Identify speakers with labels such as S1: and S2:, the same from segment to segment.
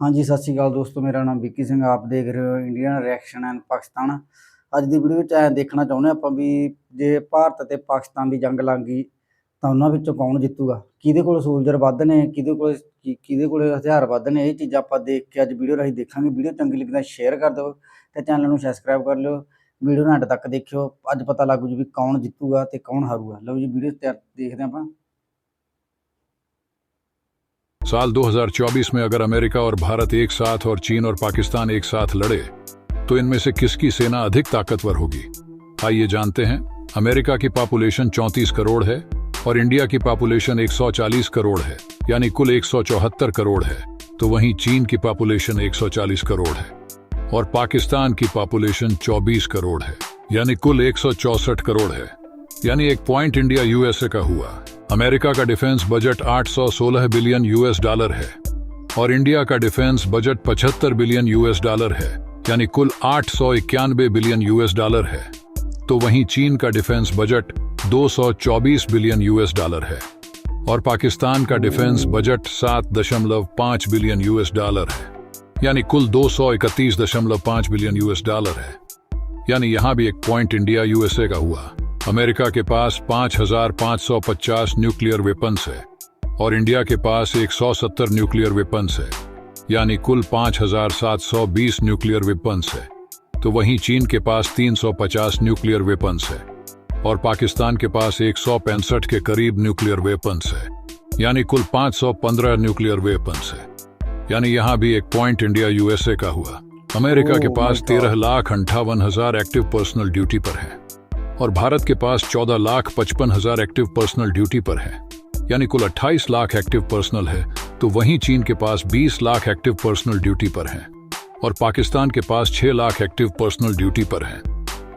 S1: हाँ जी, सत श्री अकाल दोस्तों, मेरा नाम विक्की सिंह। आप देख रहे हो इंडियन रिएक्शन एंड पाकिस्तान। ਅੱਜ ਦੀ ਵੀਡੀਓ 'ਚ ਦੇਖਣਾ ਚਾਹੁੰਦੇ ਆਪਾਂ ਵੀ ਜੇ ਭਾਰਤ ਅਤੇ ਪਾਕਿਸਤਾਨ ਦੀ ਜੰਗ ਲੱਗ ਗਈ ਤਾਂ ਉਹਨਾਂ ਵਿੱਚੋਂ ਕੌਣ ਜਿੱਤੂਗਾ, ਕਿਹਦੇ ਕੋਲ ਸੋਲਜਰ ਵੱਧ ਨੇ, ਕਿਹਦੇ ਕੋਲ ਹਥਿਆਰ ਵੱਧ ਨੇ। ਇਹ ਚੀਜ਼ਾਂ ਆਪਾਂ ਦੇਖ ਕੇ ਅੱਜ ਵੀਡੀਓ ਰਾਹੀਂ ਦੇਖਾਂਗੇ। ਵੀਡੀਓ ਚੰਗੀ ਲੱਗੀ ਤਾਂ ਸ਼ੇਅਰ ਕਰ ਦਿਓ ਤੇ ਚੈਨਲ ਨੂੰ ਸਬਸਕ੍ਰਾਈਬ ਕਰ ਲਿਓ। ਵੀਡੀਓ ਨੂੰ ਐਂਡ ਤੱਕ ਦੇਖਿਓ, ਅੱਜ ਪਤਾ ਲੱਗੂ ਜੀ ਵੀ ਕੌਣ ਜਿੱਤੂਗਾ ਤੇ ਕੌਣ ਹਾਰੂਗਾ। ਲਓ ਜੀ ਵੀਡੀਓ ਦੇਖਦੇ ਆਪਾਂ।
S2: साल 2024 में अगर अमेरिका और भारत एक साथ और चीन और पाकिस्तान एक साथ लड़े तो इनमें से किसकी सेना अधिक ताकतवर होगी? आइए जानते हैं। अमेरिका की पॉपुलेशन 34 करोड़ है और इंडिया की पॉपुलेशन 140 करोड़ है, यानी कुल 174 करोड़ है। तो वहीं चीन की पॉपुलेशन 140 करोड़ है और पाकिस्तान की पॉपुलेशन 24 करोड़ है, यानी कुल 164 करोड़ है। यानी एक पॉइंट इंडिया यूएसए का हुआ। अमेरिका का defence budget 816 billion US dollar है और इंडिया का defence budget 75 billion US dollar है, यानी कुल 891 बिलियन यूएस डॉलर है। तो वहीं चीन का defence budget 224 billion US dollar है और पाकिस्तान का defence budget 7.5 billion US dollar है, यानी कुल 231.5 बिलियन यूएस डॉलर है। यानी यहां भी एक पॉइंट इंडिया यूएसए का हुआ। अमेरिका के पास 5550 न्यूक्लियर वेपन्स है और इंडिया के पास 170 न्यूक्लियर वेपन्स है, यानी कुल 5720 न्यूक्लियर वेपन्स है। तो वहीं चीन के पास 350 न्यूक्लियर वेपन्स है और पाकिस्तान के पास 165 के करीब न्यूक्लियर वेपन्स है, यानी कुल 515 न्यूक्लियर वेपन्स है। यानी यहाँ भी एक पॉइंट इंडिया यूएसए का हुआ। अमेरिका के पास 13,58,000 एक्टिव पर्सनल ड्यूटी पर है और भारत के पास 14,55,000 एक्टिव पर्सनल ड्यूटी पर है, यानी कुल 28 लाख एक्टिव पर्सनल है। तो वहीं चीन के पास 20 लाख एक्टिव पर्सनल ड्यूटी पर है और पाकिस्तान के पास 6 लाख एक्टिव पर्सनल ड्यूटी पर है,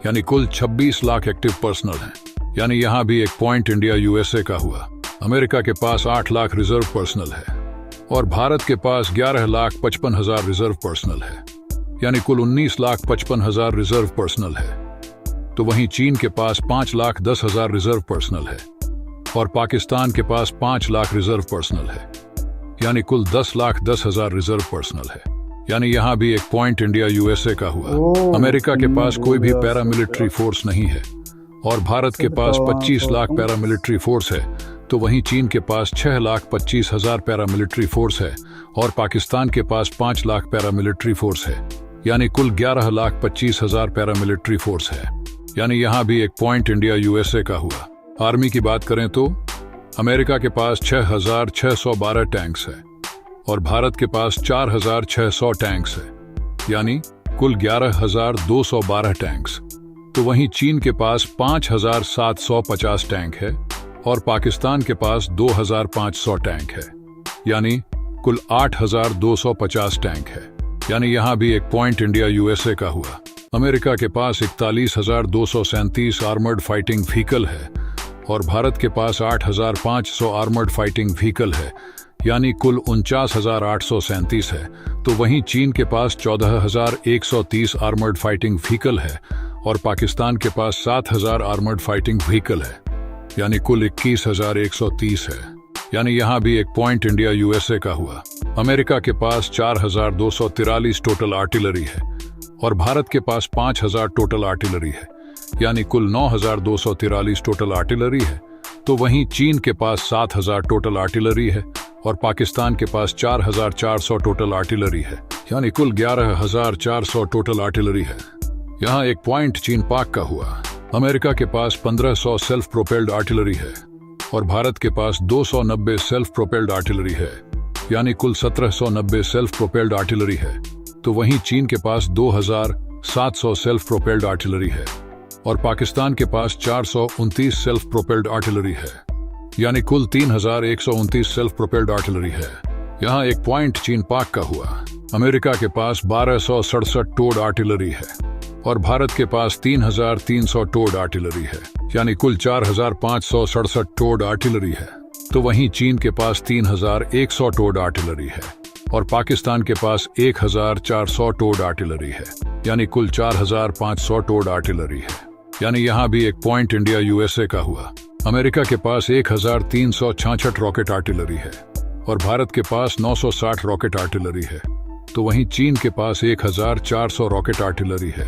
S2: यानी कुल 26 लाख एक्टिव पर्सनल है। यानी यहाँ भी एक पॉइंट इंडिया यूएसए का हुआ। अमेरिका के पास 8 लाख रिजर्व पर्सनल है और भारत के पास 11,55,000 रिजर्व पर्सनल है, यानी कुल 19,55,000 रिजर्व पर्सनल है। तो वहीं चीन के पास 5,10,000 रिजर्व पर्सनल है और पाकिस्तान के पास 5 लाख रिजर्व पर्सनल है, यानी कुल 10,10,000 रिजर्व पर्सनल है। यानी यहाँ भी एक पॉइंट इंडिया यूएसए का हुआ। अमेरिका के पास कोई भी पैरामिलिट्री फोर्स नहीं है और भारत के पास 25 लाख पैरामिलिट्री फोर्स है। तो वहीं चीन के पास 6,25,000 पैरामिलिट्री फोर्स है और पाकिस्तान के पास 5 लाख पैरामिलिट्री फोर्स है, यानी कुल 11,25,000 पैरामिलिट्री फोर्स है। यानी यहाँ भी एक पॉइंट इंडिया यूएसए का हुआ। आर्मी की बात करें तो अमेरिका के पास 6,612 टैंक्स है और भारत के पास 4,600 टैंक्स है, यानी कुल 11,212 टैंक्स। तो वहीं चीन के पास 5,750 टैंक है और पाकिस्तान के पास 2,500 टैंक है, यानी कुल 8,250 टैंक है। यानी यहाँ भी एक पॉइंट इंडिया यूएसए का हुआ। अमेरिका के पास 41,237 आर्मर्ड फाइटिंग व्हीकल है और भारत के पास 8,500 आर्मर्ड फाइटिंग व्हीकल है, यानी कुल 49,837 है। तो वहीं चीन के पास 14,130 आर्मर्ड फाइटिंग व्हीकल है और पाकिस्तान के पास 7,000 आर्मर्ड फाइटिंग व्हीकल है, यानी कुल 21,130 है। यानी यहाँ भी एक पॉइंट इंडिया यूएसए का हुआ। अमेरिका के पास 4,243 टोटल आर्टिलरी है और भारत के पास 5,000 टोटल आर्टिलरी है, यानी कुल 9,243 टोटल आर्टिलरी है। तो वहीं चीन के पास 7,000 टोटल आर्टिलरी है और पाकिस्तान के पास 4,400 टोटल आर्टिलरी है, यानी कुल 11,400 टोटल आर्टिलरी है। यहाँ एक पॉइंट चीन पाक का हुआ। अमेरिका के पास 1,500 सेल्फ प्रोपेल्ड आर्टिलरी है और भारत के पास 290 सेल्फ प्रोपेल्ड आर्टिलरी है, यानी कुल 1,790 सेल्फ प्रोपेल्ड आर्टिलरी है। तो वहीं चीन के पास 2,700 सेल्फ प्रोपेल्ड आर्टिलरी है और पाकिस्तान के पास 429 सेल्फ प्रोपेल्ड आर्टिलरी है, यानी कुल 3,129 सेल्फ प्रोपेल्ड आर्टिलरी है। यहाँ एक पॉइंट चीन पाक का हुआ। अमेरिका के पास 1,267 टोड आर्टिलरी है और भारत के पास 3,300 टोड आर्टिलरी है, यानी कुल 4,567 टोड आर्टिलरी है। तो वहीं चीन के पास 3,100 टोड आर्टिलरी है और पाकिस्तान के पास 1,400 टोड आर्टिलरी है, यानी कुल 4,500 टोड आर्टिलरी है। यानी यहाँ भी एक पॉइंट इंडिया यूएसए का हुआ। अमेरिका के पास 1,366 रॉकेट आर्टिलरी है और भारत के पास 960 रॉकेट आर्टिलरी है, तो वहीं चीन के पास 1400 रॉकेट आर्टिलरी है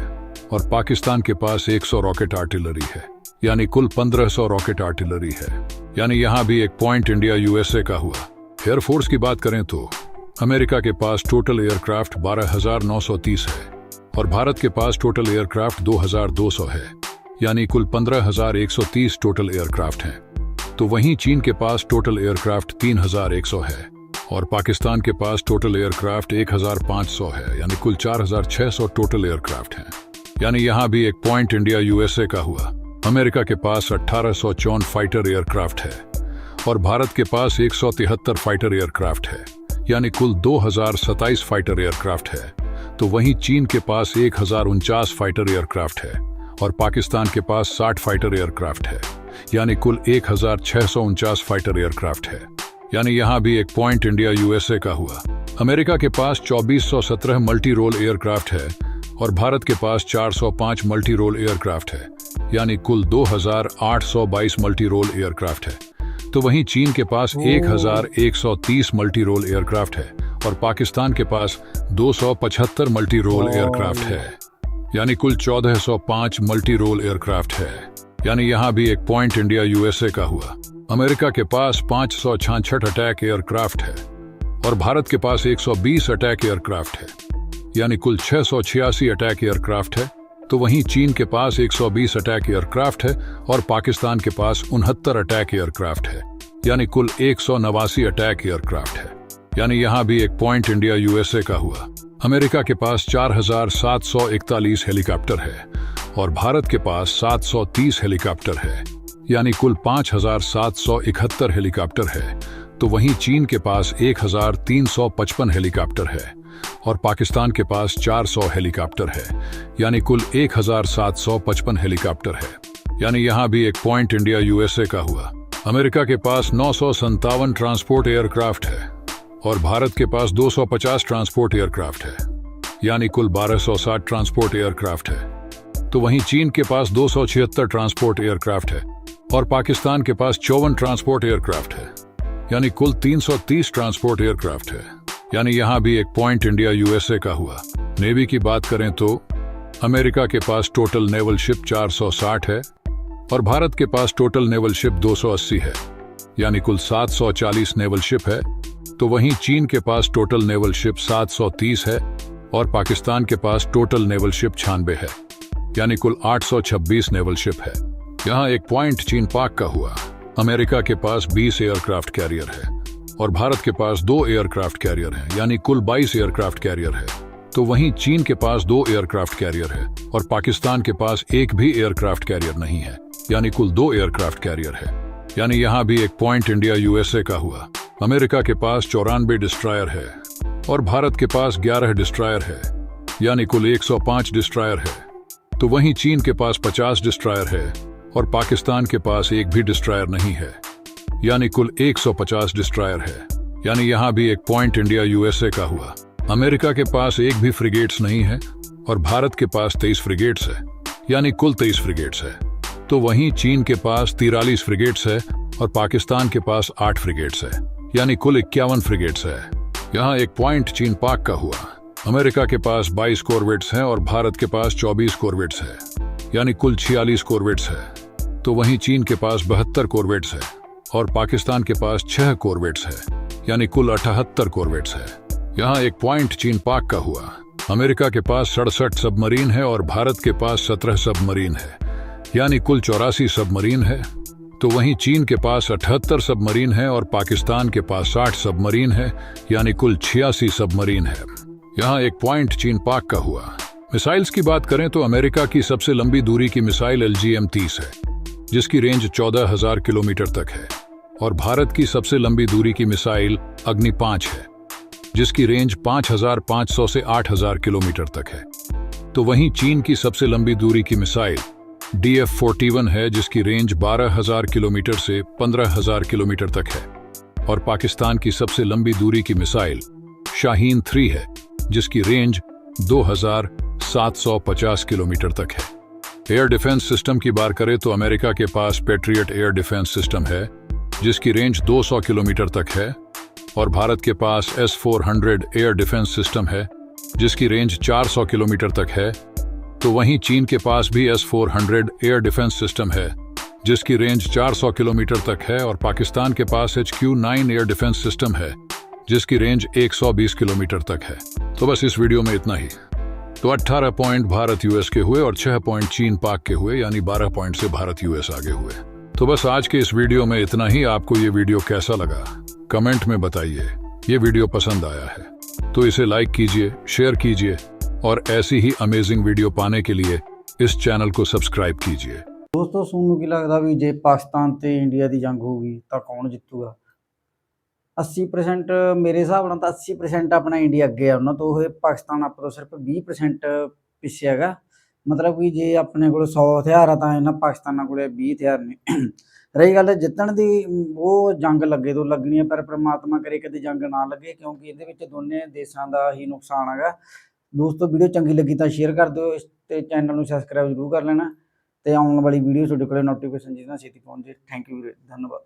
S2: और पाकिस्तान के पास 100 रॉकेट आर्टिलरी है, यानी कुल 1500 रॉकेट आर्टिलरी है। यानी यहाँ भी एक पॉइंट इंडिया यूएसए का हुआ। एयरफोर्स की बात करें तो अमेरिका के पास टोटल एयरक्राफ्ट 12,930 है और भारत के पास टोटल एयरक्राफ्ट 2,200 है, यानी कुल 15,130 टोटल एयरक्राफ्ट हैं। तो वहीं चीन के पास टोटल एयरक्राफ्ट 3,100 है और पाकिस्तान के पास टोटल एयरक्राफ्ट 1,500 है, यानी कुल 4,600 टोटल एयरक्राफ्ट हैं। यानी यहाँ भी एक पॉइंट इंडिया यूएसए का हुआ। अमेरिका के पास 1854 फाइटर एयरक्राफ्ट है और भारत के पास 173 फाइटर एयरक्राफ्ट है, यानी कुल 2027 फाइटर एयरक्राफ्ट है। तो वहीं चीन के पास 1049 फाइटर एयरक्राफ्ट है और पाकिस्तान के पास 60 फाइटर एयरक्राफ्ट है, यानी कुल 1649 फाइटर एयरक्राफ्ट है। यानी यहाँ भी एक पॉइंट इंडिया यूएसए का हुआ। अमेरिका के पास 2417 मल्टी रोल एयरक्राफ्ट है और भारत के पास 405 मल्टी रोल एयरक्राफ्ट है, यानी कुल 2822 मल्टी रोल एयरक्राफ्ट है। तो वहीं चीन के पास 1130 मल्टी रोल एयरक्राफ्ट है और पाकिस्तान के पास 275 मल्टी रोल एयरक्राफ्ट है, यानी कुल 1405 मल्टी रोल एयरक्राफ्ट है। यानी यहाँ भी एक पॉइंट इंडिया यूएसए का हुआ। अमेरिका के पास 566 अटैक एयरक्राफ्ट है और भारत के पास 120 अटैक एयरक्राफ्ट है, यानी कुल 686 अटैक एयरक्राफ्ट है। तो वहीं चीन के पास 120 अटैक एयरक्राफ्ट है और पाकिस्तान के पास 69 अटैक एयरक्राफ्ट है, यानी कुल 189 अटैक एयरक्राफ्ट है। यानी यहाँ भी एक पॉइंट इंडिया यूएसए का हुआ। अमेरिका के पास 4,741 हेलीकॉप्टर है और भारत के पास 730 हेलीकॉप्टर है, यानी कुल 5,771 हेलीकॉप्टर है। तो वहीं चीन के पास 1,355 हेलीकॉप्टर है और पाकिस्तान के पास 400 हेलीकॉप्टर है, यानी कुल 1,755 हेलीकॉप्टर है। यानी यहाँ भी एक पॉइंट इंडिया यूएसए का हुआ। अमेरिका के पास 957 ट्रांसपोर्ट एयरक्राफ्ट है और भारत के पास 250 ट्रांसपोर्ट एयरक्राफ्ट है, यानी कुल 1260 ट्रांसपोर्ट एयरक्राफ्ट है। तो वहीं चीन के पास 276 ट्रांसपोर्ट एयरक्राफ्ट है और पाकिस्तान के पास 54 ट्रांसपोर्ट एयरक्राफ्ट है, यानी कुल 330 ट्रांसपोर्ट एयरक्राफ्ट है। यानी यहाँ भी एक पॉइंट इंडिया यूएसए का हुआ। नेवी की बात करें तो अमेरिका के पास टोटल नेवल शिप 460 है और भारत के पास टोटल नेवल शिप 280 है, यानी कुल 740 नेवल शिप है। तो वहीं चीन के पास टोटल नेवल शिप 730 है और पाकिस्तान के पास टोटल नेवल शिप 96 है, यानी कुल 826 नेवल शिप है। यहाँ एक पॉइंट चीन पाक का हुआ। अमेरिका के पास 20 एयरक्राफ्ट कैरियर है और भारत के पास 2 एयरक्राफ्ट कैरियर है, यानी कुल 22 एयरक्राफ्ट कैरियर है। तो वहीं चीन के पास 2 एयरक्राफ्ट कैरियर है और पाकिस्तान के पास एक भी एयरक्राफ्ट कैरियर नहीं है, यानी कुल 2 एयरक्राफ्ट कैरियर है। यानी यहाँ भी एक पॉइंट इंडिया यूएसए का हुआ। अमेरिका के पास 94 डिस्ट्रॉयर है और भारत के पास 11 डिस्ट्रॉयर है, यानी कुल 105 डिस्ट्रॉयर है। तो वहीं चीन के पास 50 डिस्ट्रॉयर है और पाकिस्तान के पास एक भी डिस्ट्रॉयर नहीं है, यानी कुल 150 डिस्ट्रॉयर है। यानी यहाँ भी एक पॉइंट इंडिया यूएसए का हुआ। अमेरिका के पास एक भी फ्रिगेट्स नहीं है और भारत के पास 23 फ्रिगेट्स है, यानी कुल 23 फ्रिगेट्स है। तो वहीं चीन के पास 43 फ्रिगेट्स है और पाकिस्तान के पास 8 फ्रिगेट्स है, यानी कुल 51 फ्रिगेट्स है। यहाँ एक पॉइंट चीन पाक का हुआ। अमेरिका के पास 22 कॉर्वेट्स हैं और भारत के पास 24 कॉर्वेट्स है, यानी कुल 46 कॉर्वेट्स है। तो वहीं चीन के पास 72 कॉर्वेट्स है और पाकिस्तान के पास 6 कॉर्वेट्स है, यानी कुल 78 कॉर्वेट्स है। यहाँ एक पॉइंट चीन पाक का हुआ। अमेरिका के पास 67 सबमरीन है और भारत के पास 17 सबमरीन है, यानी कुल 84 सबमरीन है। तो वहीं चीन के पास 78 सबमरीन है और पाकिस्तान के पास 60 सबमरीन है, यानी कुल 86 सबमरीन है। यहाँ एक पॉइंट चीन पाक का हुआ। मिसाइल्स की बात करें तो अमेरिका की सबसे लंबी दूरी की मिसाइल LGM-30 है, जिसकी रेंज 14,000 किलोमीटर तक है, और भारत की सबसे लंबी दूरी की मिसाइल अग्नि 5 है, जिसकी रेंज 5,500 से 8,000 किलोमीटर तक है। तो वहीं चीन की सबसे लंबी दूरी की मिसाइल DF-41 है, जिसकी रेंज 12,000 किलोमीटर से 15,000 किलोमीटर तक है, और पाकिस्तान की सबसे लंबी दूरी की मिसाइल शाहीन 3 है, जिसकी रेंज 2,750 किलोमीटर तक है। एयर डिफेंस सिस्टम की बात करें तो अमेरिका के पास पैट्रियट एयर डिफेंस सिस्टम है, जिसकी रेंज 200 किलोमीटर तक है, और भारत के पास S-400 एयर डिफेंस सिस्टम है, जिसकी रेंज 400 किलोमीटर तक है, तो वहीं चीन के पास भी S-400 एयर डिफेंस सिस्टम है जिसकी रेंज 400 किलोमीटर तक है, और पाकिस्तान के पास HQ-9 एयर डिफेंस सिस्टम है जिसकी रेंज 120 किलोमीटर तक है। तो बस इस वीडियो में इतना ही। तो 18 पॉइंट भारत यूएस के हुए और 6 पॉइंट चीन पाक के हुए, यानी 12 पॉइंट से भारत यूएस आगे हुए। तो बस आज के इस वीडियो में इतना ही। आपको ये वीडियो कैसा लगा कमेंट में बताइए। ये वीडियो पसंद आया है तो इसे लाइक कीजिए, शेयर कीजिए और ऐसी ही अमेजिंग वीडियो पाने के लिए इस चैनल को सब्सक्राइब कीजिए।
S1: ਦੋਸਤੋ ਤੁਹਾਨੂੰ ਕੀ ਲੱਗਦਾ ਵੀ ਜੇ ਪਾਕਿਸਤਾਨ ਤੇ ਇੰਡੀਆ ਦੀ ਜੰਗ ਹੋਊਗੀ ਤਾਂ ਕੌਣ ਜਿੱਤੂਗਾ? 80% ਮੇਰੇ ਹਿਸਾਬ ਨਾਲ ਤਾਂ 80% ਆਪਣਾ ਇੰਡੀਆ ਅੱਗੇ ਆ ਉਹਨਾਂ ਤੋਂ, ਇਹ ਪਾਕਿਸਤਾਨ ਆਪਾਂ ਤੋਂ ਸਿਰਫ 20% ਪਿੱਛੇ ਹੈਗਾ। ਮਤਲਬ ਕਿ ਜੇ ਆਪਣੇ ਕੋਲ 100 ਹਥਿਆਰ ਆ ਤਾਂ ਇਹਨਾਂ ਪਾਕਿਸਤਾਨਾਂ ਕੋਲ 20 ਹਥਿਆਰ ਨੇ। ਰਹੀ ਗੱਲ ਜਿੱਤਣ ਦੀ, ਉਹ ਜੰਗ ਲੱਗੇ ਤੋਂ ਲੱਗਣੀ ਹੈ, ਪਰ ਪ੍ਰਮਾਤਮਾ ਕਰੇ ਕਦੇ ਜੰਗ ਨਾ ਲੱਗੇ, ਕਿਉਂਕਿ ਇਹਦੇ ਵਿੱਚ ਦੋਨੇ ਦੇਸ਼ਾਂ ਦਾ ਹੀ ਨੁਕਸਾਨ ਹੈਗਾ। ਦੋਸਤੋ ਵੀਡੀਓ ਚੰਗੀ ਲੱਗੀ ਤਾਂ ਸ਼ੇਅਰ ਕਰ ਦਿਓ ਤੇ ਚੈਨਲ ਨੂੰ ਸਬਸਕ੍ਰਾਈਬ ਜ਼ਰੂਰ ਕਰ ਲੈਣਾ ਤੇ ਆਉਣ ਵਾਲੀ ਵੀਡੀਓ ਤੁਹਾਡੇ ਕੋਲ ਨੋਟੀਫਿਕੇਸ਼ਨ ਜਿਹਦੇ ਨਾਲ ਛੇਤੀ ਪਹੁੰਚ ਜੇ। ਥੈਂਕ ਯੂ ਵੀਰੇ, ਧੰਨਵਾਦ।